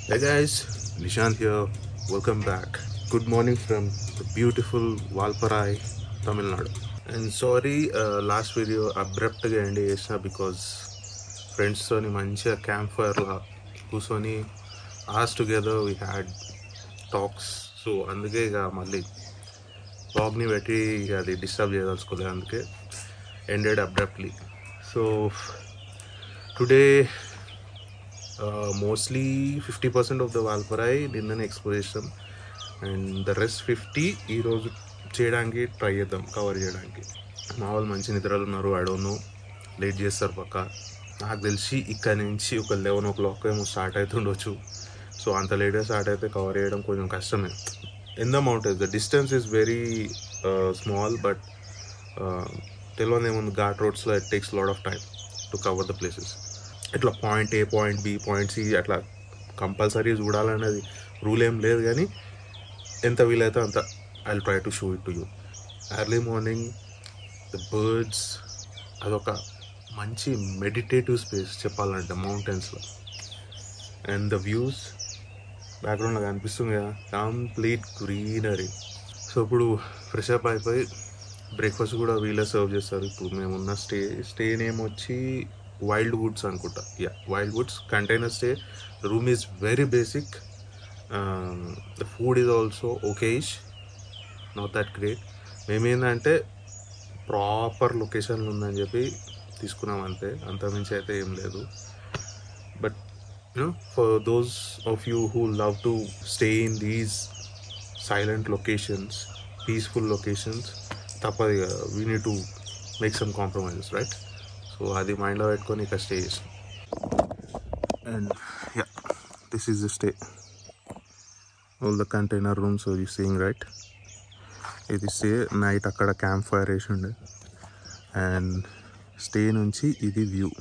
Hey guys, Nishant here. Welcome back. Good morning from the beautiful Valparai, Tamil Nadu. And sorry, last video abruptly end chesina because friends toni manchiga campfire la kusoni hours together we had talks. So అందుకే ఇక మళ్ళీ బ్లాగ్ని పెట్టి ఇక అది disturb చేయదలుచుకోలేదు, అందుకే ended abruptly. So today mostly 50% of the Valparai నిన్ననే exploration and the rest 50 ఈరోజు చేయడానికి ట్రై చేద్దాం, కవర్ చేయడానికి. మా వాళ్ళు మంచి నిద్రలు ఉన్నారు, ఐ డోంట్ నో, లేట్ చేస్తారు పక్క. నాకు తెలిసి ఇక్కడ నుంచి ఒక 11 o'clock ఏమో స్టార్ట్ అవుతుండొచ్చు. సో అంత లేట్గా స్టార్ట్ అయితే కవర్ చేయడం కొంచెం కష్టమే. In the mountains the distance is very small, but తెలియదు ఏముంది, ఘాట్ రోడ్స్లో it takes lot of time to cover the places. ఇట్లా point A, point B, point C అట్లా కంపల్సరీ చూడాలనేది రూల్ ఏం లేదు, కానీ ఎంత వీలైతే అంత I will try to show it to you. Early morning the birds, అదొక మంచి మెడిటేటివ్ స్పేస్ చెప్పాలంటే మౌంటైన్స్లో. అండ్ ద వ్యూస్ బ్యాక్గ్రౌండ్లో కనిపిస్తుంది కదా, కంప్లీట్ గ్రీనరీ. సో ఇప్పుడు ఫ్రెష్ అప్ అయిపోయి బ్రేక్ఫాస్ట్ కూడా వీళ్ళే సర్వ్ చేస్తారు. ఇప్పుడు మేమున్న స్టే నేమ్ వచ్చి వైల్డ్ వుడ్స్ అనుకుంటా. Wild woods container stay. Room is very basic. The food is also okayish, not that great. మేమేందంటే ప్రాపర్ లొకేషన్లో ఉందని చెప్పి తీసుకున్నాం అంతే, అంతమించి అయితే ఏం లేదు. But for those of you who love to stay in these silent locations, peaceful locations, తప్పదు, we need to make some compromises, right? So అది మైండ్లో పెట్టుకొని ఇక్కడ స్టే చేసాం. And this is the stay, all the container rooms you seeing, right? ఇది stay. Night అక్కడ camp fire వేసి ఉండే, అండ్ స్టే నుంచి ఇది వ్యూ.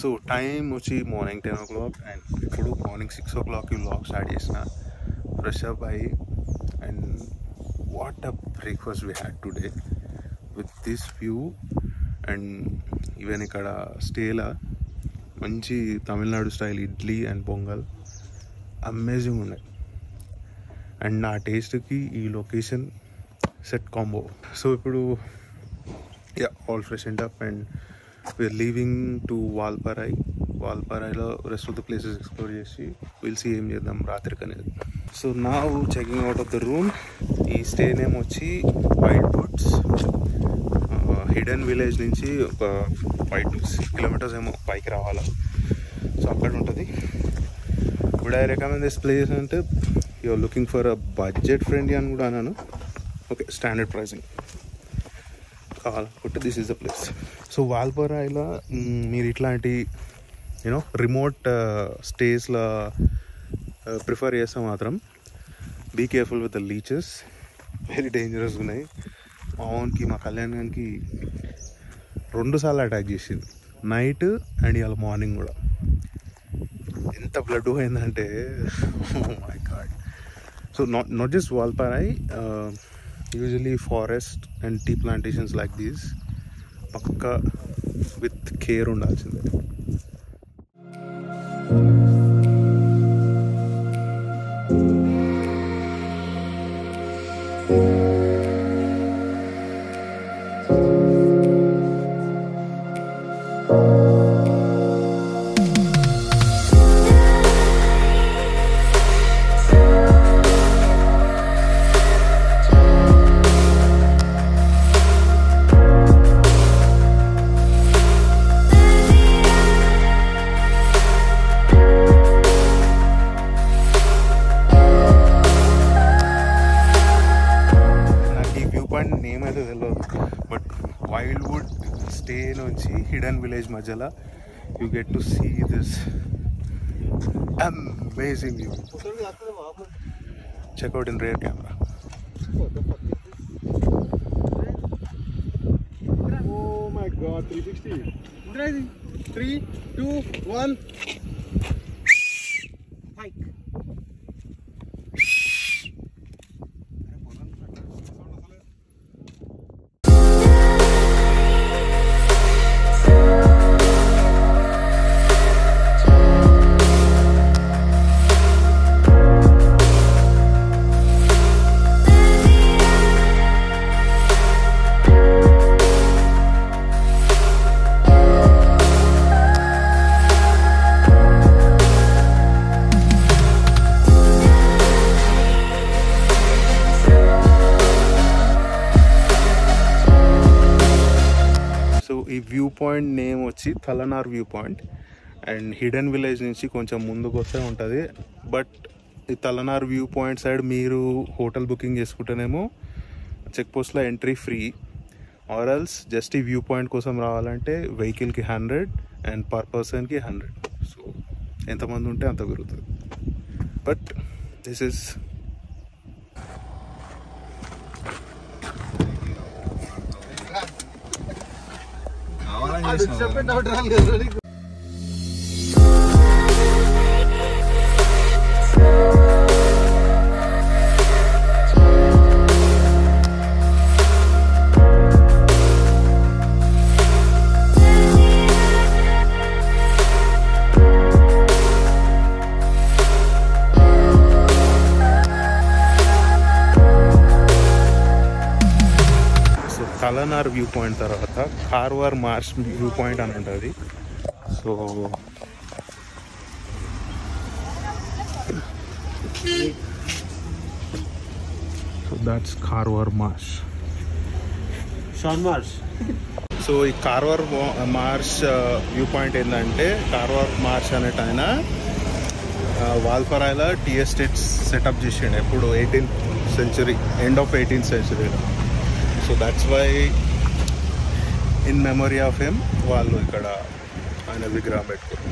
సో టైం వచ్చి మార్నింగ్ 10 o'clock, అండ్ ఇప్పుడు మార్నింగ్ 6 o'clock వ్లాగ్ స్టార్ట్ చేసిన. ఫ్రెష్ అప్ అయ్యి, and what a breakfast we had today with this view. And even ఇక్కడ స్టేలా మంచి Tamil Nadu style idli and pongal amazing ఉన్నాయి. అండ్ నా టేస్ట్కి ఈ లొకేషన్ సెట్ కాంబో. సో ఇప్పుడు all fresh up and we're leaving to Valparai. వాల్పారాయిలో rest of the places explore చేసి will see ఏం చేద్దాం రాత్రికి అనేది. సో నా checking out of the room. ఈ స్టే నేమ్ వచ్చి వైల్డ్ వుడ్స్. హిడెన్ విలేజ్ నుంచి ఒక 5 to 6 kilometers ఏమో పైకి రావాలా. సో అక్కడ ఉంటుంది. Would I recommend this place అంటే you're looking for a budget friendly అని కూడా అన్నాను. ఓకే, స్టాండర్డ్ ప్రైసింగ్ కావాలనుకుంటే this is the place. So వాల్పారాయిలో మీరు ఇట్లాంటి రిమోట్ స్టేస్లో ప్రిఫర్ చేస్తే మాత్రం be careful with the leeches, very dangerous ఉన్నాయి. మా కళ్యాణానికి 2 సార్లు అటాక్ చేసింది, నైట్ అండ్ ఇవాళ మార్నింగ్ కూడా. ఎంత బ్లడ్ పోయిందంటే my god. So not just Valparai, usually forest and tea plantations like these పక్కా విత్ కేర్ ఉండాల్సిందే. నేమ్ అయితే తెలియదు, బట్ వైల్డ్వుడ్ స్టే నుంచి హిడెన్ విలేజ్ మధ్యలో you get to see this amazing view. Check out in rear camera. Oh my god, 360. 3, 2, 1. Hike. ఈ view point name వచ్చి Thalanar view point. And hidden village నుంచి కొంచెం ముందుకు వస్తే ఉంటుంది. బట్ ఈ తలనార్ వ్యూ పాయింట్ సైడ్ మీరు హోటల్ బుకింగ్ చేసుకుంటేనేమో చెక్ పోస్ట్లో ఎంట్రీ ఫ్రీ. ఆర్ఎల్స్ జస్ట్ ఈ వ్యూ పాయింట్ కోసం రావాలంటే వెహికల్కి 100 అండ్ పర్ పర్సన్కి 100. సో ఎంతమంది ఉంటే అంత పెరుగుతుంది. But this is Thalanar view point తర్వాత కార్వార్ మార్ష్ వ్యూ పాయింట్ అని ఉంటుంది. So that's Carver Marsh. Sean Marsh. So ఈ కార్వార్ మార్ష్ వ్యూ పాయింట్ ఏంటంటే, కార్వార్ మార్ష్ అనేట ఆయన వాల్పరాయిలో టీ ఎస్టేట్స్ సెటప్ చేసిండు ఎప్పుడు 18th century, end of 18th century. So that's why in memory of him వాళ్ళు ఇక్కడ ఆయన విగ్రహం పెట్టుకున్నారు.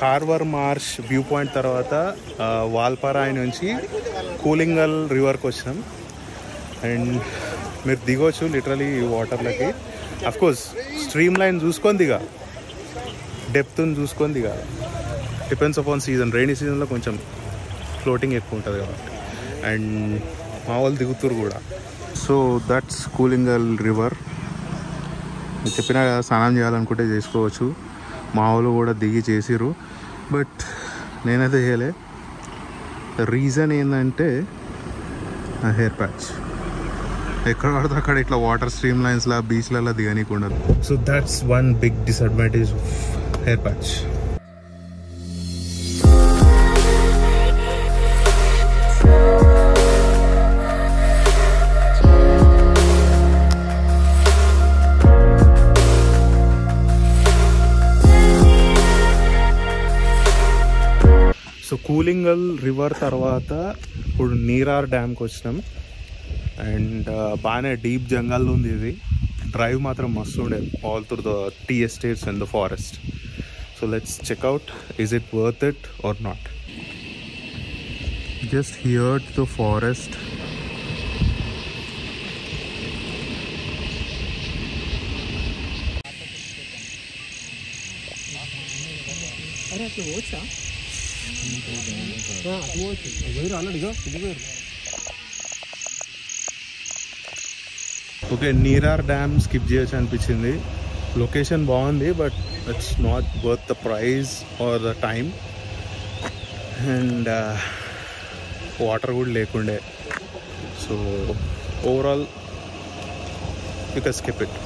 కార్వార్ మార్ష్ వ్యూ పాయింట్ తర్వాత వాల్పరాయి నుంచి కూలింగల్ రివర్కి వచ్చినాం. అండ్ మీరు దిగొచ్చు లిటరలీ వాటర్లకి. అఫ్కోర్స్ స్ట్రీమ్ లైన్ చూసుకొని దిగా, డెప్త్ని చూసుకొని దిగా. Depends upon season. రైనీ సీజన్లో కొంచెం ఫ్లోటింగ్ ఎక్కువ ఉంటుంది కాబట్టి. అండ్ మా వాళ్ళు దిగుతురు కూడా. So that's Koolangal river. చెప్పినా కదా, స్నానం చేయాలనుకుంటే చేసుకోవచ్చు. మా వాళ్ళు కూడా దిగి చేసిరు, బట్ నేనైతే చేయలే. రీజన్ ఏంటంటే నా హెయిర్ ప్యాచ్. ఎక్కడ పడితే అక్కడ ఇట్లా వాటర్ స్ట్రీమ్ లైన్స్లా బీచ్లలో దిగనీకుండా. So that's one big disadvantage of hair patch. So Koolangal river తర్వాత ఇప్పుడు నీరార్ డ్యామ్కి వచ్చినాం. అండ్ బాగానే డీప్ జంగల్ ఉంది ఇది. డ్రైవ్ మాత్రం మస్తు ఉండేది all through the tea estates and the forest. So let's check out is it worth it or not. Just here to the forest. Okay, Nirar dam skip చేయొచ్చు అనిపించింది. లొకేషన్ బాగుంది but it's not worth the price or the time. And water కూడా లేకుండే. So overall you can skip it.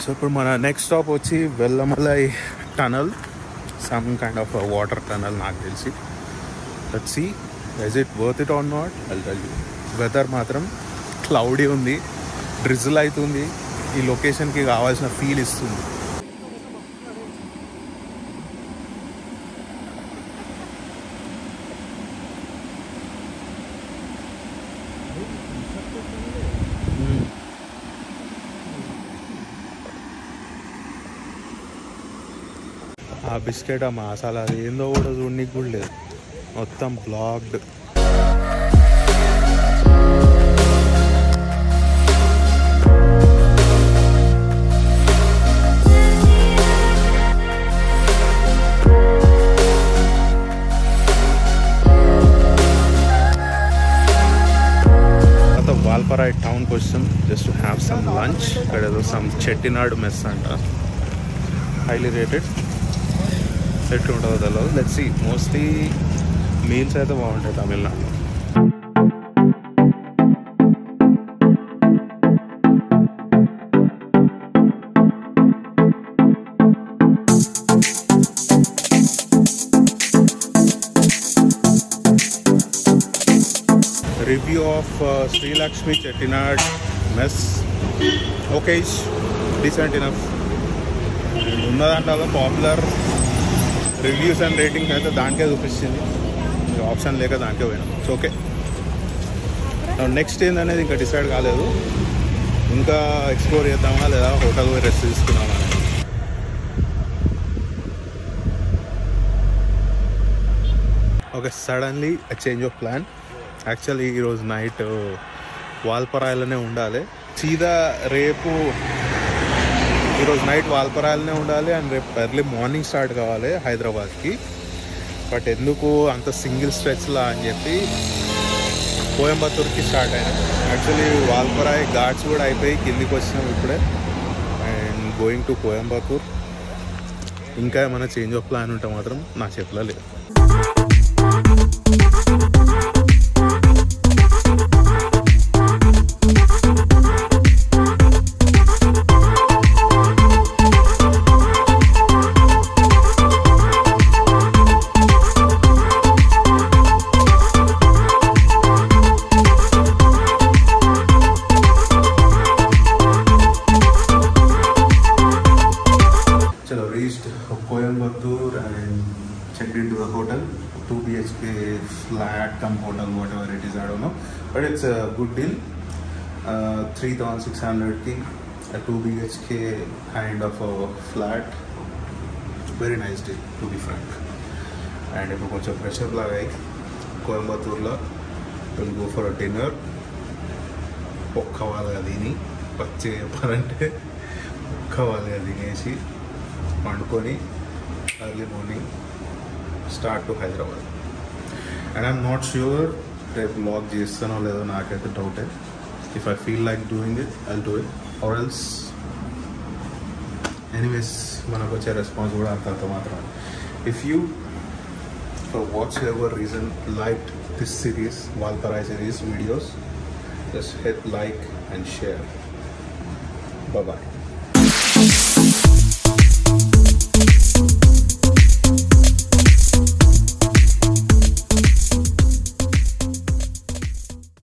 So ఇప్పుడు మన next stop వచ్చి Vellamalai tunnel. Some kind of water tunnel నాకు తెలిసి. Let's see is it worth it or not. I'll tell you. Weather మాత్రం cloudy ఉంది, drizzle అవుతుంది. ఈ లొకేషన్కి కావాల్సిన ఫీల్ ఇస్తుంది. ఆ బిస్కెట్, ఆ మసాలా, అది ఏందో కూడా చూడనీకి కూడా లేదు, మొత్తం బ్లాక్డ్. వాల్పరాయ్ టౌన్కి వచ్చాం just to have some lunch. ఇక్కడ ఏదో సమ్ చెట్టినాడు మెస్ అంట, హైలీ రేటెడ్. ఎట్లా ఉంటుందో తెలియదు. Let's see. మోస్ట్లీ మీల్స్ అయితే బాగుంటాయి తమిళనాడులో. Review of Srilakshmi Chettinad mess. Okay, decent enough. ఉన్న దాంట్లో పాపులర్ రివ్యూస్ అండ్ రేటింగ్స్ అయితే దానికే చూపిస్తుంది. ఆప్షన్ లేక దానికే పోయినాం. It's okay. నెక్స్ట్ ఏందనేది ఇంకా డిసైడ్ కాలేదు. ఇంకా ఎక్స్ప్లోర్ చేద్దామా లేదా హోటల్ పోయి రెస్ట్ తీసుకున్నామా అనేది. Okay, suddenly change of plan. Actually ఈరోజు నైట్ వాల్పరాయిలోనే ఉండాలి. సీదా రేపు ఈరోజు నైట్ వాల్పరాయిలోనే ఉండాలి అండ్ రేపు ఎర్లీ మార్నింగ్ స్టార్ట్ కావాలి హైదరాబాద్కి. బట్ ఎందుకు అంత సింగిల్ స్ట్రెచ్లా అని చెప్పి కోయంబత్తూర్కి స్టార్ట్ అయినా. యాక్చువల్లీ వాల్పరాయ్ ఘాట్స్ కూడా అయిపోయి కిందికి వచ్చినాం ఇప్పుడే. And going to Coimbatore. ఇంకా ఏమైనా చేంజ్ ఆఫ్ ప్లాన్ ఉంటే మాత్రం నా చేతిలో లేదు. Coimbatore and checked into the hotel. 2 BHK flat cum hotel, whatever it is, I don't know, but it's a good deal. 3,600 ki a 2 BHK kind of a flat. Very nice deal, to be frank. And if you want to pressure lagai Coimbatore la, we'll go for a dinner. Pokkavale adini pache parante pokkavale adinesi pandukoni early morning start to Hyderabad. And I'm not sure if vlog chestano ledo naakaithe doubt. If I feel like doing it, I'll do it, or else anyways మనకు వచ్చే response కూడా అంత మాత్రం. If you for whatsoever reason liked this series, Valparai series videos, just hit like and share. Bye bye.